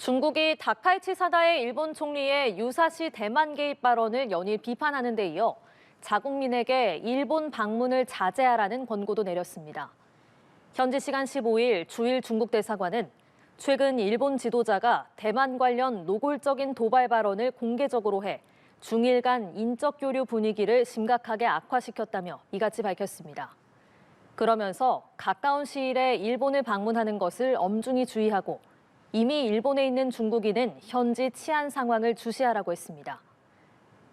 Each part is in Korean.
중국이 다카이치 사다의 일본 총리의 유사시 대만 개입 발언을 연일 비판하는 데 이어 자국민에게 일본 방문을 자제하라는 권고도 내렸습니다. 현지 시간 15일 주일 중국 대사관은 최근 일본 지도자가 대만 관련 노골적인 도발 발언을 공개적으로 해 중일 간 인적 교류 분위기를 심각하게 악화시켰다며 이같이 밝혔습니다. 그러면서 가까운 시일에 일본을 방문하는 것을 엄중히 주의하고 이미 일본에 있는 중국인은 현지 치안 상황을 주시하라고 했습니다.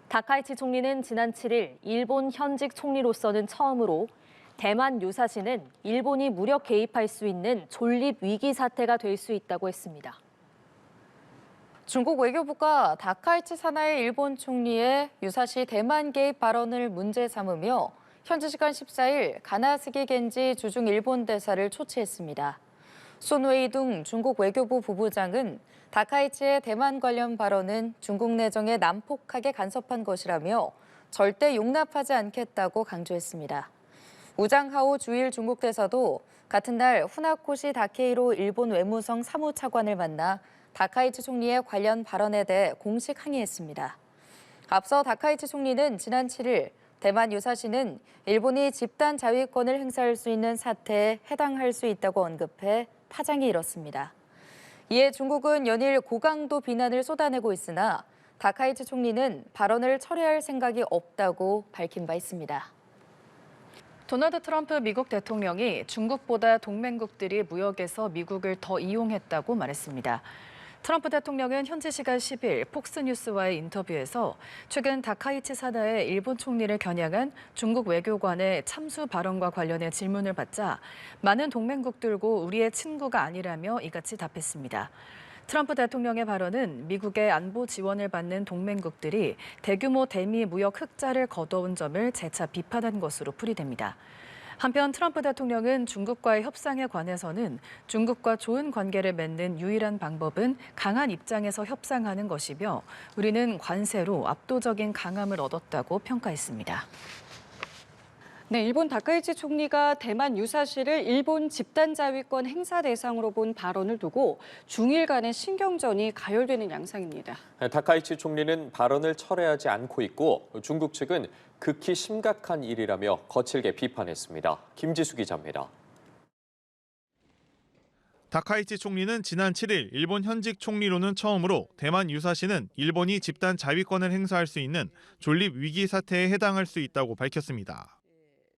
다카이치 총리는 지난 7일 일본 현직 총리로서는 처음으로 대만 유사시는 일본이 무력 개입할 수 있는 존립 위기 사태가 될 수 있다고 했습니다. 중국 외교부가 다카이치 사나이 일본 총리의 유사시 대만 개입 발언을 문제 삼으며 현지 시간 14일 가나스기 겐지 주중 일본 대사를 초치했습니다. 손웨이둥 중국 외교부 부부장은 다카이치의 대만 관련 발언은 중국 내정에 난폭하게 간섭한 것이라며 절대 용납하지 않겠다고 강조했습니다. 우장하오 주일 중국 대사도 같은 날 후나코시 다케이로 일본 외무성 사무차관을 만나 다카이치 총리의 관련 발언에 대해 공식 항의했습니다. 앞서 다카이치 총리는 지난 7일 대만 유사시는 일본이 집단 자위권을 행사할 수 있는 사태에 해당할 수 있다고 언급해 파장이 일었습니다. 이에 중국은 연일 고강도 비난을 쏟아내고 있으나 다카이치 총리는 발언을 철회할 생각이 없다고 밝힌 바 있습니다. 도널드 트럼프 미국 대통령이 중국보다 동맹국들이 무역에서 미국을 더 이용했다고 말했습니다. 트럼프 대통령은 현지 시간 10일 폭스뉴스와의 인터뷰에서 최근 다카이치 사다의 일본 총리를 겨냥한 중국 외교관의 참수 발언과 관련해 질문을 받자 많은 동맹국들과 우리의 친구가 아니라며 이같이 답했습니다. 트럼프 대통령의 발언은 미국의 안보 지원을 받는 동맹국들이 대규모 대미 무역 흑자를 거둬온 점을 재차 비판한 것으로 풀이됩니다. 한편 트럼프 대통령은 중국과의 협상에 관해서는 중국과 좋은 관계를 맺는 유일한 방법은 강한 입장에서 협상하는 것이며 우리는 관세로 압도적인 강함을 얻었다고 평가했습니다. 네, 일본 다카이치 총리가 대만 유사시를 일본 집단 자위권 행사 대상으로 본 발언을 두고 중일 간의 신경전이 가열되는 양상입니다. 다카이치 총리는 발언을 철회하지 않고 있고 중국 측은 극히 심각한 일이라며 거칠게 비판했습니다. 김지수 기자입니다. 다카이치 총리는 지난 7일 일본 현직 총리로는 처음으로 대만 유사시는 일본이 집단 자위권을 행사할 수 있는 존립 위기 사태에 해당할 수 있다고 밝혔습니다.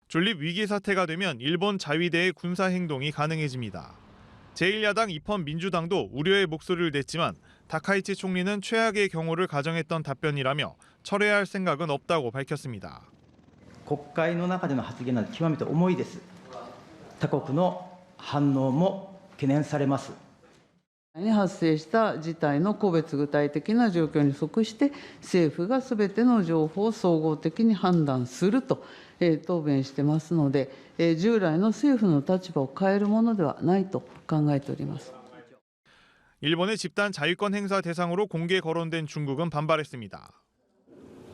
존립 위기 사태가 되면 일본 자위대의 군사 행동이 가능해집니다. 제1야당 입헌 민주당도 우려의 목소리를 냈지만 다카이치 총리는 최악의 경우를 가정했던 답변이라며 철회할 생각은 없다고 밝혔습니다. 国会の中での発言など極めて重いです。他国の反応も懸念されます。発生した事態の個別具体的な状況に即して政府がすべての情報を総合的に判断すると答弁してますので、従来の政府の立場を変えるものではないと考えております。 일본의 집단 자위권 행사 대상으로 공개 거론된 중국은 반발했습니다.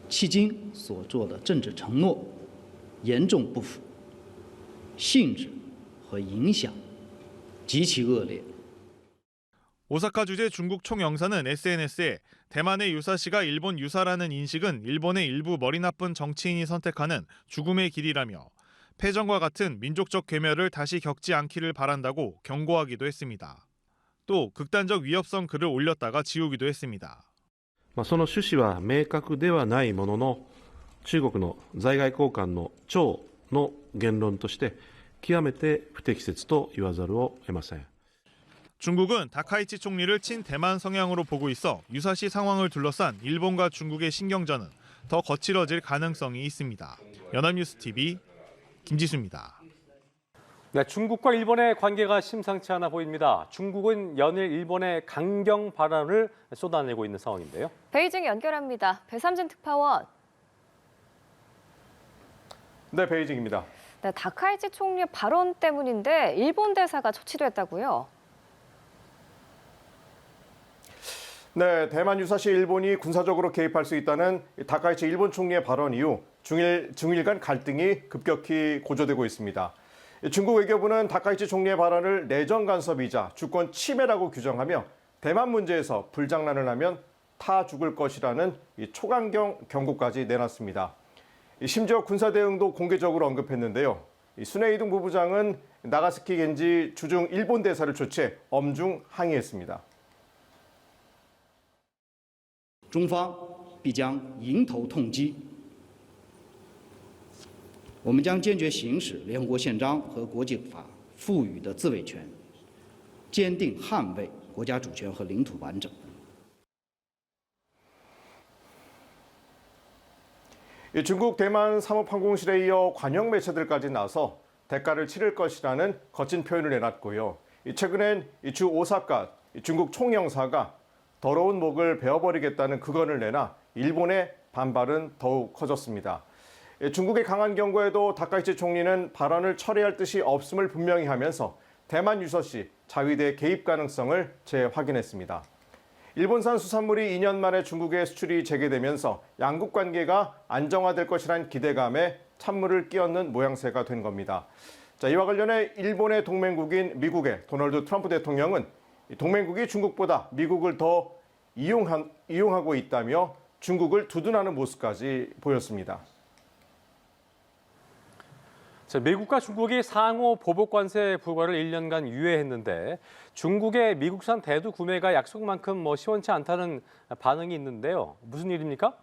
迄今所做的政治承诺严重不符，性质和影响极其恶劣。 오사카 주재 중국 총영사는 SNS에 대만의 유사시가 일본 유사라는 인식은 일본의 일부 머리 나쁜 정치인이 선택하는 죽음의 길이라며 패전과 같은 민족적 괴멸을 다시 겪지 않기를 바란다고 경고하기도 했습니다. 또 극단적 위협성 글을 올렸다가 지우기도 했습니다. その趣旨は明確ではないものの中国の在外公館の長の言論として極めて不適切と言わざるを得ません. 중국은 다카이치 총리를 친대만 성향으로 보고 있어 유사시 상황을 둘러싼 일본과 중국의 신경전은 더 거칠어질 가능성이 있습니다. 연합뉴스TV 김지수입니다. 네, 중국과 일본의 관계가 심상치 않아 보입니다. 중국은 연일 일본의 강경 발언을 쏟아내고 있는 상황인데요. 베이징 연결합니다. 배삼진 특파원. 네, 베이징입니다. 네, 다카이치 총리의 발언 때문인데 일본 대사가 초치됐다고요? 네, 대만 유사시 일본이 군사적으로 개입할 수 있다는 다카이치 일본 총리의 발언 이후 중일 간 갈등이 급격히 고조되고 있습니다. 중국 외교부는 다카이치 총리의 발언을 내정 간섭이자 주권 침해라고 규정하며 대만 문제에서 불장난을 하면 타 죽을 것이라는 이 초강경 경고까지 내놨습니다. 심지어 군사 대응도 공개적으로 언급했는데요. 수네이둥 부부장은 나가사키 겐지 주중 일본 대사를 초치해 엄중 항의했습니다. 中方必将迎头痛击，我们将坚决行使联合国宪章和国际法赋予的自卫权，坚定捍卫国家主权和领土完整。 중국 대만 상업항공실에 이어 관영 매체들까지 나서 대가를 치를 것이라는 거친 표현을 내놨고요. 최근엔 주 오사카 중국 총영사가 더러운 목을 베어버리겠다는 극언을 내나 일본의 반발은 더욱 커졌습니다. 중국의 강한 경고에도 다카이치 총리는 발언을 철회할 뜻이 없음을 분명히 하면서 대만 유서시 자위대 개입 가능성을 재확인했습니다. 일본산 수산물이 2년 만에 중국에 수출이 재개되면서 양국 관계가 안정화될 것이란 기대감에 찬물을 끼얹는 모양새가 된 겁니다. 자, 이와 관련해 일본의 동맹국인 미국의 도널드 트럼프 대통령은 동맹국이 중국보다 미국을 더 이용하고 있다며 중국을 두둔하는 모습까지 보였습니다. 자, 미국과 중국이 상호 보복 관세 불과를 1년간 유예했는데 중국의 미국산 대두 구매가 약속만큼 시원치 않다는 반응이 있는데요. 무슨 일입니까?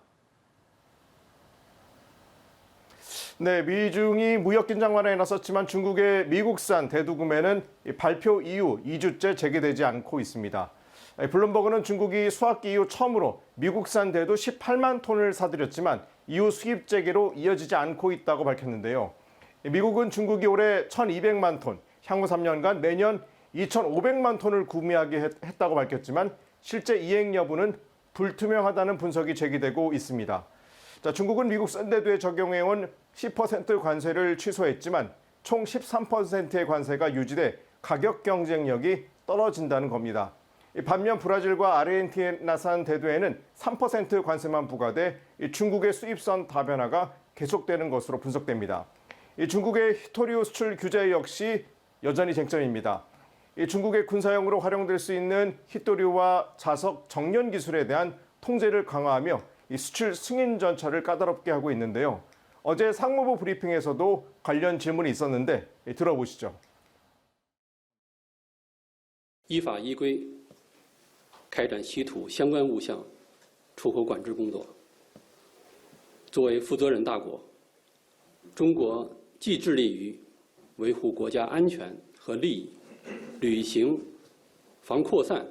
네, 미중이 무역 긴장 완화에 나섰지만 중국의 미국산 대두 구매는 발표 이후 2주째 재개되지 않고 있습니다. 블룸버그는 중국이 수학기 이후 처음으로 미국산 대두 18만 톤을 사들였지만 이후 수입 재개로 이어지지 않고 있다고 밝혔는데요. 미국은 중국이 올해 1,200만 톤, 향후 3년간 매년 2,500만 톤을 구매하게 했다고 밝혔지만 실제 이행 여부는 불투명하다는 분석이 제기되고 있습니다. 자, 중국은 미국산 대두에 적용해온 10% 관세를 취소했지만 총 13%의 관세가 유지돼 가격 경쟁력이 떨어진다는 겁니다. 반면 브라질과 아르헨티나산 대두에는 3% 관세만 부과돼 중국의 수입선 다변화가 계속되는 것으로 분석됩니다. 중국의 히토류 수출 규제 역시 여전히 쟁점입니다. 중국의 군사용으로 활용될 수 있는 히토류와 자석 정련 기술에 대한 통제를 강화하며 수출 승인 절차를 까다롭게 하고 있는데요. 어제 상무부 브리핑에서도 관련 질문이 있었는데 들어보시죠. 依法依规开展稀土相关物项出口管制工作。作为负责任大国，中国既致力于维护国家安全和利益，履行防扩散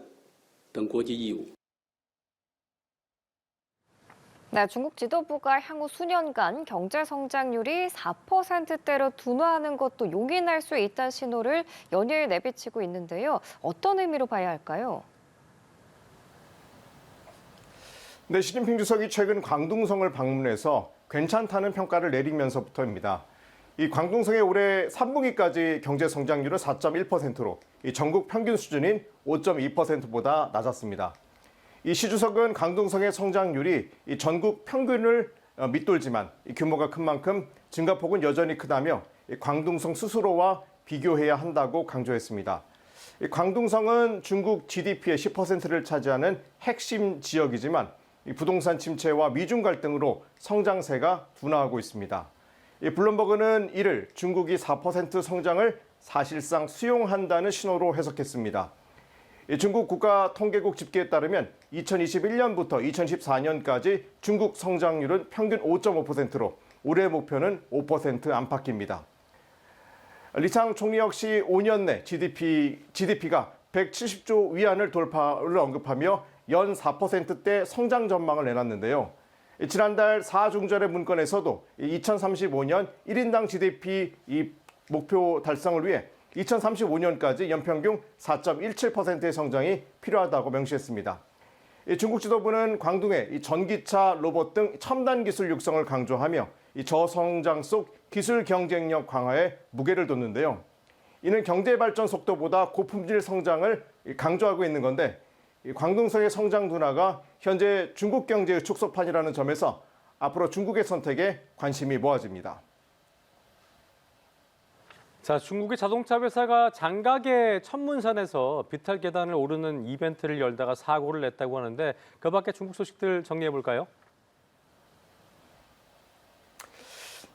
等国际义务。 네, 중국 지도부가 향후 수년간 경제 성장률이 4%대로 둔화하는 것도 용인할 수 있다는 신호를 연일 내비치고 있는데요. 어떤 의미로 봐야 할까요? 네, 시진핑 주석이 최근 광둥성을 방문해서 괜찮다는 평가를 내리면서부터입니다. 이 광둥성의 올해 3분기까지 경제 성장률은 4.1%로 전국 평균 수준인 5.2%보다 낮았습니다. 이 시 주석은 광둥성의 성장률이 전국 평균을 밑돌지만 규모가 큰 만큼 증가폭은 여전히 크다며 광둥성 스스로와 비교해야 한다고 강조했습니다. 광둥성은 중국 GDP의 10%를 차지하는 핵심 지역이지만 부동산 침체와 미중 갈등으로 성장세가 둔화하고 있습니다. 블룸버그는 이를 중국이 4% 성장을 사실상 수용한다는 신호로 해석했습니다. 중국 국가통계국 집계에 따르면 2021년부터 2014년까지 중국 성장률은 평균 5.5%로 올해 목표는 5% 안팎입니다. 리창 총리 역시 5년 내 GDP가 170조 위안을 돌파를 언급하며 연 4%대 성장 전망을 내놨는데요. 지난달 4중절의 문건에서도 2035년 1인당 GDP 이 목표 달성을 위해 2035년까지 연평균 4.17%의 성장이 필요하다고 명시했습니다. 중국 지도부는 광둥의 전기차, 로봇 등 첨단 기술 육성을 강조하며 저성장 속 기술 경쟁력 강화에 무게를 뒀는데요. 이는 경제 발전 속도보다 고품질 성장을 강조하고 있는 건데 광둥성의 성장 둔화가 현재 중국 경제의 축소판이라는 점에서 앞으로 중국의 선택에 관심이 모아집니다. 자, 중국의 자동차 회사가 장각의 천문산에서 비탈 계단을 오르는 이벤트를 열다가 사고를 냈다고 하는데 그 밖에 중국 소식들 정리해 볼까요?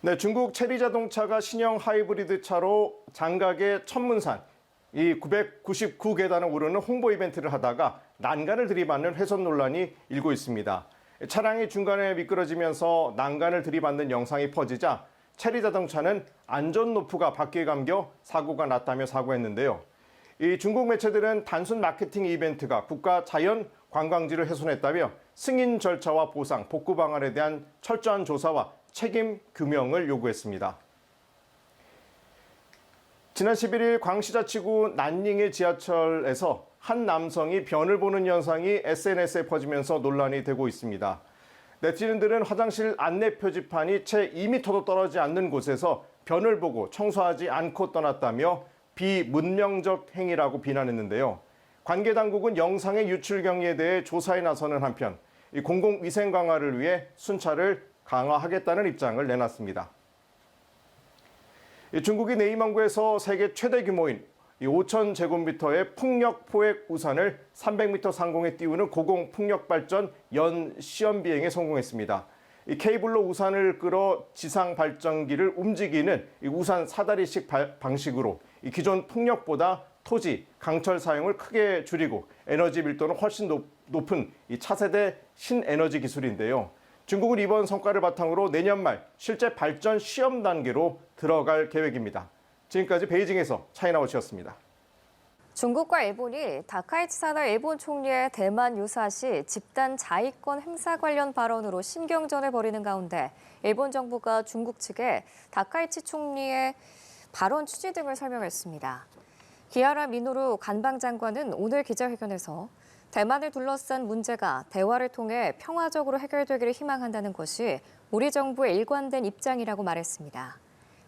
네, 중국 체리 자동차가 신형 하이브리드 차로 장각의 천문산, 이 999계단을 오르는 홍보 이벤트를 하다가 난간을 들이받는 훼손 논란이 일고 있습니다. 차량이 중간에 미끄러지면서 난간을 들이받는 영상이 퍼지자 체리 자동차는 안전 노프가 바퀴에 감겨 사고가 났다며 사과했는데요. 이 중국 매체들은 단순 마케팅 이벤트가 국가 자연 관광지를 훼손했다며 승인 절차와 보상, 복구 방안에 대한 철저한 조사와 책임 규명을 요구했습니다. 지난 11일 광시자치구 난닝의 지하철에서 한 남성이 변을 보는 현상이 SNS에 퍼지면서 논란이 되고 있습니다. 네티즌들은 화장실 안내 표지판이 채 2m도 떨어지지 않는 곳에서 변을 보고 청소하지 않고 떠났다며 비문명적 행위라고 비난했는데요. 관계 당국은 영상의 유출 경위에 대해 조사에 나서는 한편 공공위생 강화를 위해 순찰을 강화하겠다는 입장을 내놨습니다. 중국이 네이망구에서 세계 최대 규모인 5,000제곱미터의 풍력 포획 우산을 300m 상공에 띄우는 고공 풍력 발전 연 시험 비행에 성공했습니다. 이 케이블로 우산을 끌어 지상 발전기를 움직이는 이 우산 사다리식 방식으로 이 기존 풍력보다 토지, 강철 사용을 크게 줄이고 에너지 밀도는 훨씬 높은 이 차세대 신에너지 기술인데요. 중국은 이번 성과를 바탕으로 내년 말 실제 발전 시험 단계로 들어갈 계획입니다. 지금까지 베이징에서 차이나워치였습니다. 중국과 일본이 다카이치 사다 일본 총리의 대만 유사시 집단 자위권 행사 관련 발언으로 신경전을 벌이는 가운데 일본 정부가 중국 측에 다카이치 총리의 발언 취지 등을 설명했습니다. 기하라 미노루 관방장관은 오늘 기자회견에서 대만을 둘러싼 문제가 대화를 통해 평화적으로 해결되기를 희망한다는 것이 우리 정부의 일관된 입장이라고 말했습니다.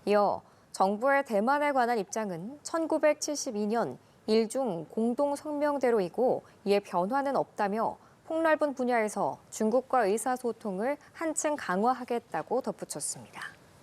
이어 정부의 대만에 관한 입장은 1972년 일중 공동성명대로이고 이에 변화는 없다며 폭넓은 분야에서 중국과 의사소통을 한층 강화하겠다고 덧붙였습니다.